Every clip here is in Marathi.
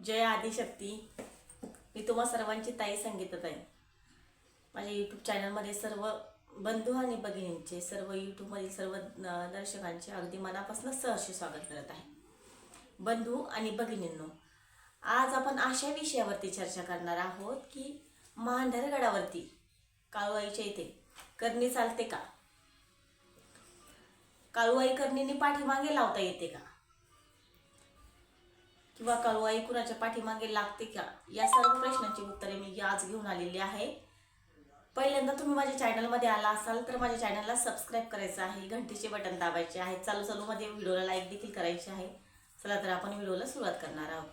जय आदिशक्ती. मी तुम्हा सर्वांची ताई संगीताताई. माझ्या यूट्यूब चॅनलमध्ये सर्व बंधू आणि भगिनींचे, सर्व यूट्यूबमधील सर्व दर्शकांचे अगदी मनापासून सहर्ष स्वागत करत आहे. बंधू आणि भगिनींनो, आज आपण अशा विषयावरती चर्चा करणार आहोत की मांढरगडावरती काळूआईच्या इथे करणी चालते का? काळूआई करणीने पाठीमागे लावता येते का? किंवा काळूआई कुणाच्या पाठीमागे लागते का? या सर्व प्रश्नांची उत्तरे मी आज घेऊन आलेली आहे. पहिल्यांदा तुम्ही माझ्या चॅनलमध्ये आला असाल तर माझ्या चॅनलला सबस्क्राईब करायचं आहे, घंटीचे बटन दाबायचे आहे, चालूमध्ये व्हिडिओला लाईक देखील करायची आहे. चला तर आपण व्हिडिओला सुरुवात करणार आहोत.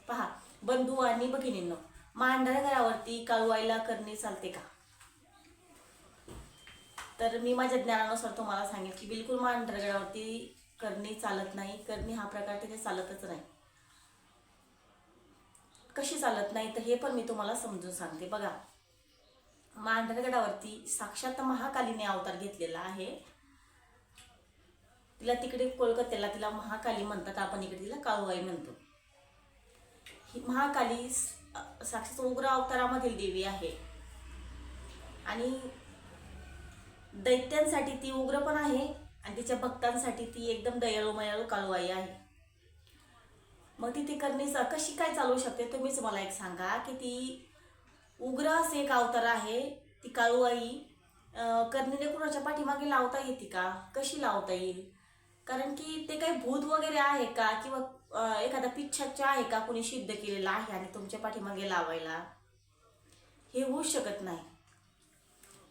पहा बंधू आणि भगिनींनो, मांढरगडावरती काळूआईला करणी चालते का? तर मी माझ्या ज्ञानानुसार तुम्हाला सांगेन की बिलकुल मांढरगडावरती करणी चालत नाही. करणी हा प्रकार तिथे चालतच नाही. कशी चालत नाही तर हे पण मी तुम्हाला समजून सांगते. बघा, मांढरगडावरती साक्षात महाकालीने अवतार घेतलेला आहे. तिला तिकडे कोलकात्याला तिला महाकाली म्हणतात, आपण इकडे तिला काळूआई म्हणतो. ही महाकाली साक्षात उग्र अवतारामधील देवी आहे आणि दैत्यांसाठी ती उग्र पण आहे आणि तिच्या भक्तांसाठी ती एकदम दयाळू काळूआई आहे. मग ती करणी कशी काय चालू शकते तुम्हीच मला एक सांगा. की ती उग्र असे एक अवतार आहे, ती काळूआई करणीने कुणाच्या पाठीमागे लावता येते का? कशी लावता येईल? कारण की ते काही भूत वगैरे आहे का, किंवा एखादा पिच्छाच्च आहे का कुणी सिद्ध केलेला आहे आणि तुमच्या पाठीमागे लावायला? हे होऊ शकत नाही.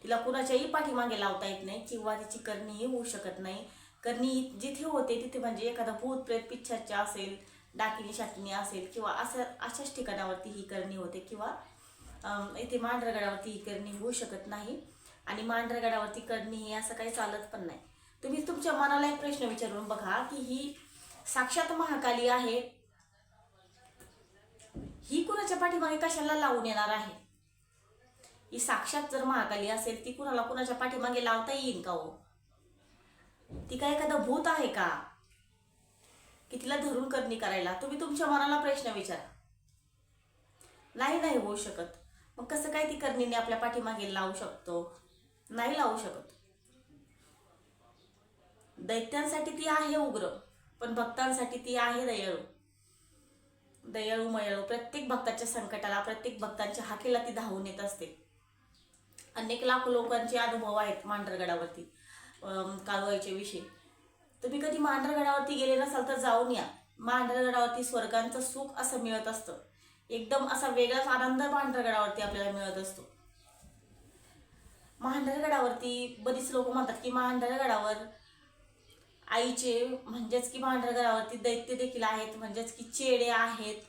तिला कुणाच्याही पाठीमागे लावता येत नाही किंवा तिची करणीही होऊ शकत नाही. करणी जिथे होते तिथे म्हणजे एखादा भूत प्रेत पिच्छाच्च असेल, डाकिनी शाकिनी असेल किंवा अशाच ठिकाणावरती ही करणी होते, किंवा इथे मांढरगडावरती ही करणी होऊ शकत नाही. आणि मांढरगडावरती करणी हे असं काही चालत पण नाही. तुम्ही तुमच्या मनाला एक प्रश्न विचारून बघा की ही साक्षात महाकाली आहे, ही कुणाच्या पाठीमागे कशाला लावून येणार आहे? ही साक्षात जर महाकाली असेल ती कुणाच्या पाठीमागे लावता येईल का हो? ती काय एखादं भूत आहे का की तिला धरून करणी करायला? तुम्ही तुमच्या मनाला प्रश्न विचारा. नाही होऊ शकत. मग कसं काय ती करणीने आपल्या पाठीमागे लावू शकतो? नाही लावू शकत. दैत्यांसाठी ती आहे उग्र, पण भक्तांसाठी ती आहे दयाळू. प्रत्येक भक्ताच्या संकटाला, प्रत्येक भक्तांच्या हाकेला ती धावून येत असते. अनेक लाखो लोकांचे अनुभव आहेत मांढरगडावरती काळूआईच्या विषयी. तुम्ही कधी मांढरगडावरती गेले नसाल तर जाऊन या. मांढरगडावरती स्वर्गांचं सुख असं मिळत असतं. एकदम असा वेगळाच आनंद मांढरगडावरती आपल्याला मिळत असतो. मांढरगडावरती बरीच लोक म्हणतात की मांढरगडावर आईचे म्हणजेच की मांढरगडावरती दैत्य देखील आहेत, म्हणजेच की चेडे आहेत.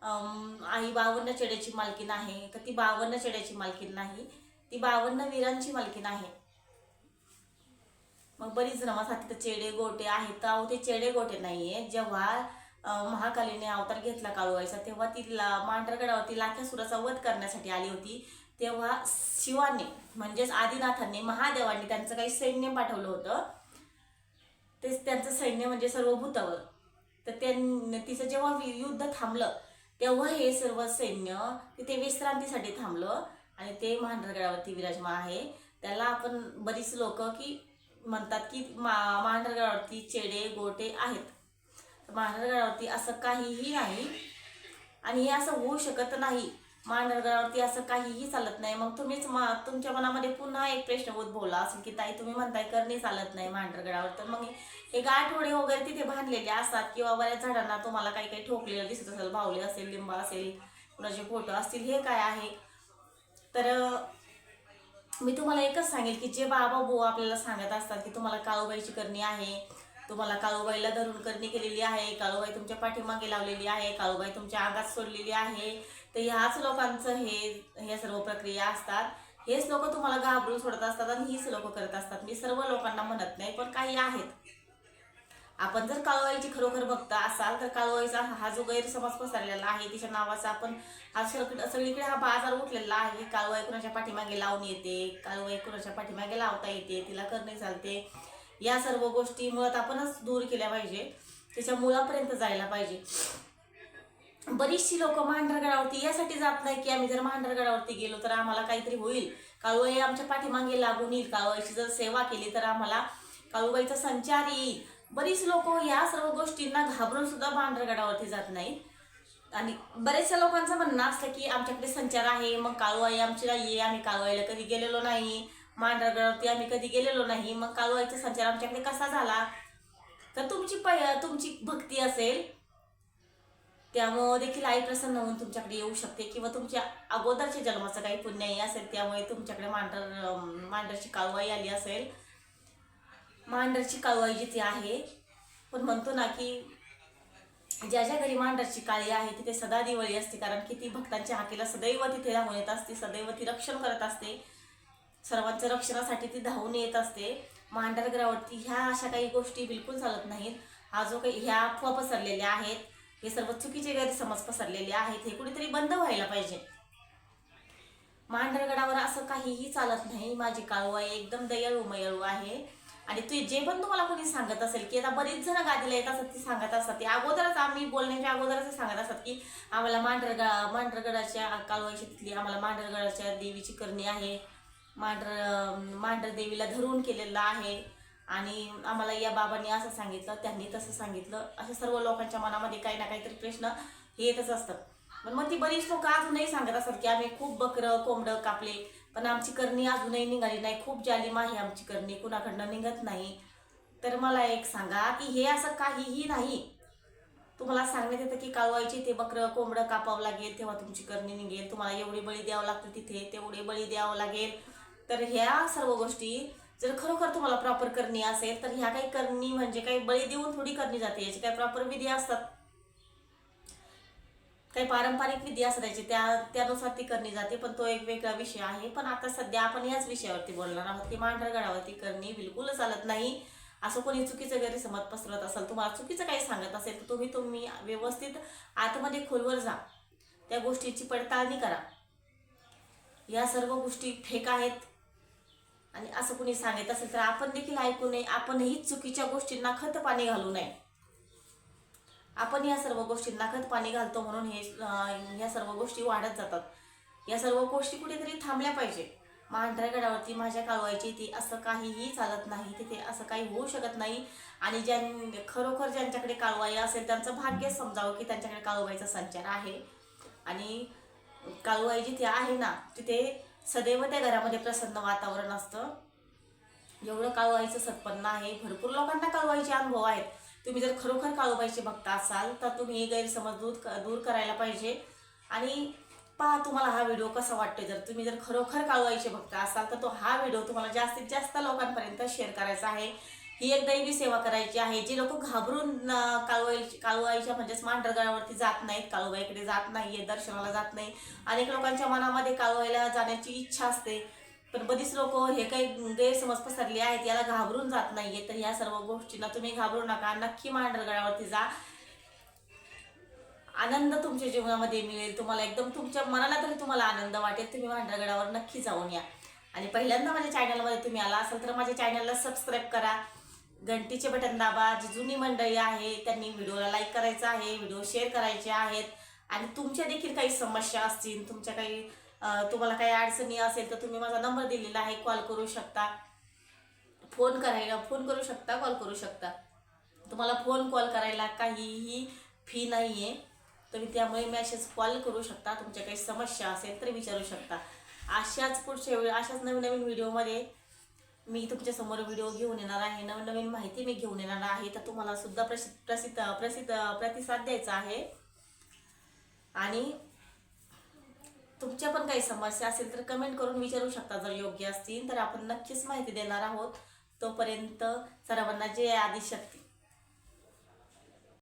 आई 52 चेड्याची मालकीन आहे का? ती 52 चेड्याची मालकीन नाही, ती 52 वीरांची मालकीन आहे. मग बरीच जण म्हणतात तिथे चेडे गोटे आहेत. अहो, ते चेडे गोटे नाहीये. जेव्हा महाकालीने अवतार घेतला काळूआईचा, तेव्हा ती मांढरगडावरती लाख्यासुराचा वध करण्यासाठी आली होती. तेव्हा शिवाने म्हणजेच आदिनाथांनी, महादेवांनी त्यांचं काही सैन्य पाठवलं होतं. तेच त्यांचं सैन्य म्हणजे सर्व भूतावर. तर तिचं जेव्हा युद्ध थांबलं तेव्हा हे सर्व सैन्य तिथे विश्रांतीसाठी थांबलं आणि ते मांढरगडावरती विराजमान आहे. त्याला आपण बरीच लोक की म्हणतात की मांढरगडावरती चेडे गोटे आहेत. मांढरगडावरती असं काहीही नाही आणि हे असं होऊ शकत नाही. मांढरगडावरती असं काहीही चालत नाही. मग तुम्हीच तुमच्या मनामध्ये पुन्हा एक प्रश्न उद्भवला असेल की ताई तुम्ही म्हणताय करणी चालत नाही मांढरगडावर, तर मग हे गाठोडे वगैरे तिथे बांधलेले असतात किंवा बऱ्याच झाडांना तुम्हाला काही ठोकलेलं दिसत असेल, भावले असेल, लिंब असेल, कुणाचे फोटो असतील, हे काय आहे? तर मी तुम्हाला एकच सांगेल की जे बाबा बुवा आपल्याला सांगत असतात की तुम्हाला काळूबाईची करणी आहे, तुम्हाला काळूबाईला धरून करणी केलेली आहे, काळूबाई तुमच्या पाठीमागे लावलेली आहे, काळूबाई तुमच्या अंगात सोडलेली आहे, तर ह्याच लोकांचं हे सर्व प्रक्रिया असतात. हेच लोक तुम्हाला घाबरून सोडत असतात आणि हीच लोक करत असतात. मी सर्व लोकांना म्हणत नाही, पण काही आहेत. आपण जर काळूबाईची खरोखर भक्त असाल तर काळूबाईचा हा जो गैरसमज पसरलेला आहे, तिच्या नावाचा आपण सगळीकडे हा बाजार उठलेला आहे. काळूबाई कुणाच्या पाठीमागे लावून येते, काळूबाई कुणाच्या पाठीमागे लावता येते, तिला करणे चालते, या सर्व गोष्टी मुळात आपणच दूर केल्या पाहिजे. त्याच्या मुळापर्यंत जायला पाहिजे. बरीचशी लोक मांढरगडावरती यासाठी जात नाही की आम्ही जर मांढरगडावरती गेलो तर आम्हाला काहीतरी होईल, काळूबाई आमच्या पाठीमागे लागून येईल, काळूबाईची जर सेवा केली तर आम्हाला काळूबाईचा संचार येईल. बरीच लोक या सर्व गोष्टींना घाबरून सुद्धा मांढरगडावरती जात नाहीत. आणि बरेचशा लोकांचं म्हणणं असतं की आमच्याकडे संचार आहे, मग काळूबाई आमची नाहीये, आम्ही काळूबाईला कधी गेलेलो नाही, मांढरगडावरती आम्ही कधी गेलेलो नाही, मग काळूबाईचा संचार आमच्याकडे कसा झाला? तर तुमची भक्ती असेल त्यामुळे देखील आई प्रसन्न होऊन तुमच्याकडे येऊ शकते, किंवा तुमच्या अगोदरच्या जन्माचं काही पुण्यही असेल त्यामुळे तुमच्याकडे मांढरची काळूबाई आली असेल. मांढरची काळूबाई जिथे आहे, पण म्हणतो ना की ज्या ज्या घरी मांढरची काळी आहे तिथे सदा दिवाळी असते, कारण की ती भक्तांच्या हाकेला सदैव तिथे धावून येत असते, सदैव ती रक्षण करत असते, सर्वांच्या रक्षणासाठी ती धावून येत असते. मांढरगडावरती ह्या अशा काही गोष्टी बिलकुल चालत नाहीत. हा जो काही ह्या अफवा पसरलेल्या आहेत, हे सर्व चुकीचे गैरसमज पसरलेले आहेत, हे कुठेतरी बंद व्हायला पाहिजे. मांढरगडावर असं काहीही चालत नाही. माझी काळूबाई एकदम दयाळू मयाळू आहे. आणि तू जे पण तुम्हाला कोणी सांगत असेल की आता बरीच जण गादीला येत असतात, ती सांगत असतात, ती अगोदरच आम्ही बोलण्याच्या अगोदरच सांगत असतात की आम्हाला मांढरगडाच्या काळूबाईची तिथली आम्हाला मांढरगडाच्या देवीची करणी आहे, मांढर देवीला धरून केलेलं आहे, आणि आम्हाला या बाबांनी असं सांगितलं, त्यांनी तसं सांगितलं, अशा सर्व लोकांच्या मनामध्ये काही ना काहीतरी प्रश्न येतच असतात. पण मग ती बरीच लोक अजूनही सांगत असतात की आम्ही खूप बकरं कोंबडं कापले, पण आमची करणी अजूनही निघाली नाही, खूप जालिम आहे आमची करणी, कुणाकडनं निघत नाही. तर मला एक सांगा की हे असं काहीही नाही. तुम्हाला सांगण्यात येतं की काळूबाईचे ते बकरं कोंबडं कापावं लागेल तेव्हा तुमची करणी निघेल, तुम्हाला एवढी बळी द्यावं लागतं तिथे, तेवढे बळी द्यावं लागेल. तर ह्या सर्व गोष्टी जर खरोखर तुम्हाला प्रॉपर करणी असेल तर ह्या काही करणी म्हणजे काही बळी देऊन थोडी करणी जाते, याची काही प्रॉपर विधी असतात, काही पारंपरिक विधी असतात त्याचे, त्यानुसार ती करणी जाते. पण तो एक वेगळा विषय आहे. पण आता सध्या आपण याच विषयावरती बोलणार आहोत की मांढरगडावरती करणी बिलकुल चालत नाही. असं कोणी चुकीचं गैरसमज पसरत असेल, तुम्हाला चुकीचं काही सांगत असेल तर तुम्ही व्यवस्थित आतमध्ये खोलवर जा, त्या गोष्टीची पडताळणी करा. या सर्व गोष्टी फेक आहेत आणि असं कोणी सांगत असेल तर आपण देखील ऐकू नये, आपणही चुकीच्या गोष्टींना खत पाणी घालू नये. आपण या सर्व गोष्टींना खत पाणी घालतो म्हणून ह्या सर्व गोष्टी वाढत जातात. या सर्व गोष्टी कुठेतरी थांबल्या पाहिजे. मांढरगडावरती माझ्या काळूबाईची ती असं काहीही चालत नाही, तिथे असं काही होऊ शकत नाही. आणि खरोखर ज्यांच्याकडे काळूबाई असेल त्यांचं भाग्य समजावं की त्यांच्याकडे काळूबाईचा संचार आहे. आणि काळूबाई जिथे आहे ना तिथे सदैव त्या घरामध्ये प्रसन्न वातावरण असतं. एवढं काळूबाईचं सत्पन्न आहे. भरपूर लोकांना काळूबाईचे अनुभव आहेत. तुम्ही जर खरोखर काळूबाईचे भक्त असाल तर तुम्ही हे गैरसमज दूर करायला पाहिजे. आणि पहा तुम्हाला हा व्हिडिओ कसा वाटतोय. जर तुम्ही जर खरोखर काळूबाईचे भक्त असाल तर हा व्हिडिओ तुम्हाला जास्तीत जास्त लोकांपर्यंत शेअर करायचा आहे. ही एक दैवी सेवा करायची आहे. जे लोक घाबरून काळूबाईच्या म्हणजेच मांढरगडावरती जात नाहीत, काळूबाईकडे जात नाहीये, दर्शनाला जात नाही. अनेक लोकांच्या मनामध्ये काळूबाईला जाण्याची इच्छा असते, पण बरीच लोक हे काही गैरसमज पसरले आहेत याला घाबरून जात नाहीये. तर या सर्व गोष्टींना तुम्ही घाबरू नका, नक्की मांढरगडावरती जा. आनंद तुमच्या जीवनामध्ये मिळेल, तुम्हाला एकदम तुमच्या मनाला तरी तुम्हाला आनंद वाटेल. तुम्ही मांढरगडावर नक्की जाऊन या. आणि पहिल्यांदा माझ्या चॅनलमध्ये तुम्ही आला असाल तर माझ्या चॅनलला सबस्क्राईब करा, घंटीचे बटन दाबा. जी जुनी मंडळी आहे त्यांनी व्हिडिओला लाईक करायचं आहे, व्हिडिओ शेअर करायचे आहेत. आणि तुमच्या देखील काही समस्या असतील, तुम्हाला काही अडचणी असेल तर तुम्ही माझा नंबर दिलेला आहे, कॉल करू शकता, फोन करू शकता, कॉल करू शकता. तुम्हाला फोन कॉल करायला काहीही फी नाही आहे. तुम्ही त्यामुळे मेसेज कॉल करू शकता, तुमच्या काही समस्या असेल तर विचारू शकता. अशाच नवीन नवीन व्हिडिओमध्ये मी तुमच्यासमोर व्हिडिओ घेऊन येणार आहे, नवीन नवीन माहिती मी घेऊन येणार आहे. तर तुम्हाला सुद्धा प्रतिसाद द्यायचा आहे. आणि तुमच्या पण काही समस्या असेल तर कमेंट करून विचारू शकता. जर योग्य असतील तर आपण नक्कीच माहिती देणार आहोत. तोपर्यंत सर्वांना जय आदिशक्ती.